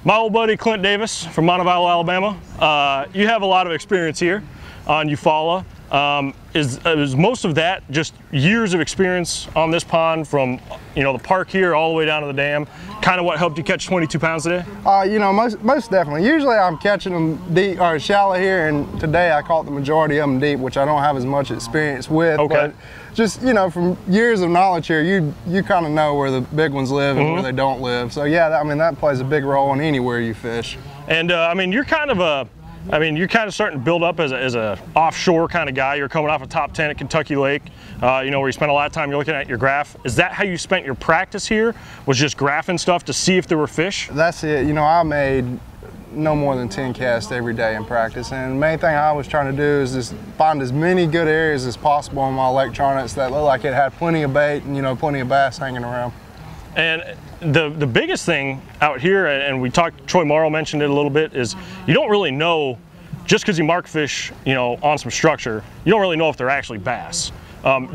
My old buddy Clint Davis from Montevallo, Alabama. You have a lot of experience here on Eufaula. Is most of that just years of experience on this pond from, the park here all the way down to the dam, kind of what helped you catch 22 pounds today? Most definitely. Usually I'm catching them deep or shallow here, and today I caught the majority of them deep, which I don't have as much experience with. Okay. But just, from years of knowledge here, you kind of know where the big ones live and where they don't live. So yeah, that plays a big role in anywhere you fish. And you're kind of starting to build up as a offshore kind of guy. You're coming off a top 10 at Kentucky Lake, where you spent a lot of time looking at your graph. Is that how you spent your practice here? Was just graphing stuff to see if there were fish? That's it. I made no more than 10 casts every day in practice, and the main thing I was trying to do is just find as many good areas as possible on my electronics that looked like it had plenty of bait and plenty of bass hanging around. And the biggest thing out here, and we talked, Troy Morrow mentioned it a little bit, is you don't really know, just because you mark fish, on some structure, you don't really know if they're actually bass.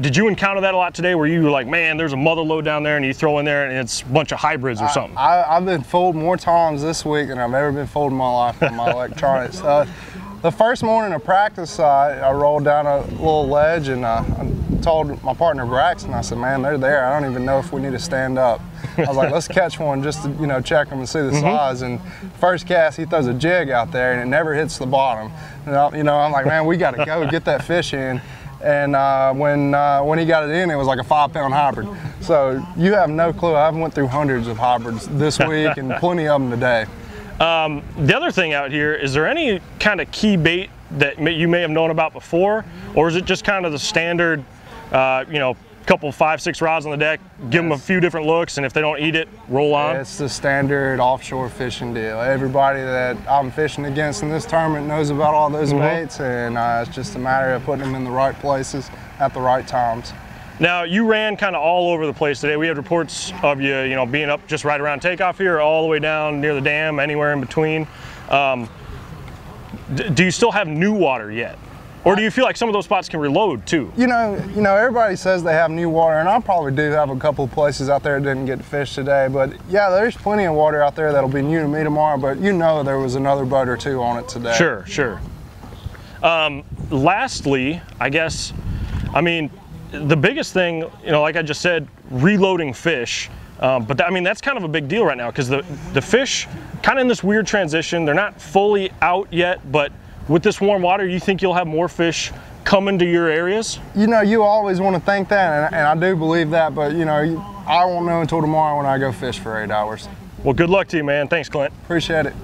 Did you encounter that a lot today, where you were like, man, there's a mother lode down there, and you throw in there and it's a bunch of hybrids or something? I've been fooled more times this week than I've ever been fooled in my life on my electronics. The first morning of practice, I rolled down a little ledge, and I told my partner Braxton, I said, man, they're there. I don't even know if we need to stand up. I was like, let's catch one just to check them and see the size. And first cast, he throws a jig out there, and it never hits the bottom. And I'm like, man, we got to go get that fish in. And when he got it in, it was like a 5-pound hybrid. So you have no clue. I went through hundreds of hybrids this week and plenty of them today. The other thing out here, is there any kind of key bait that you may have known about before, or is it just kind of the standard, couple 5-6 rods on the deck, give them a few different looks, and if they don't eat it, roll on? It's the standard offshore fishing deal. Everybody that I'm fishing against in this tournament knows about all those baits, and it's just a matter of putting them in the right places at the right times. Now, you ran kind of all over the place today. We had reports of you, being up just right around takeoff here, all the way down near the dam, anywhere in between. Do you still have new water yet? Or do you feel like some of those spots can reload too? Everybody says they have new water, and I probably do have a couple of places out there that didn't get to fish today. But yeah, there's plenty of water out there that'll be new to me tomorrow, but there was another boat or two on it today. Sure. Lastly, I guess, the biggest thing, like I just said, reloading fish. But that's kind of a big deal right now, because the fish kind of in this weird transition. They're not fully out yet, but with this warm water, you think you'll have more fish coming to your areas? You always want to think that, and I do believe that, but I won't know until tomorrow when I go fish for 8 hours. Well, good luck to you, man. Thanks, Clint. Appreciate it.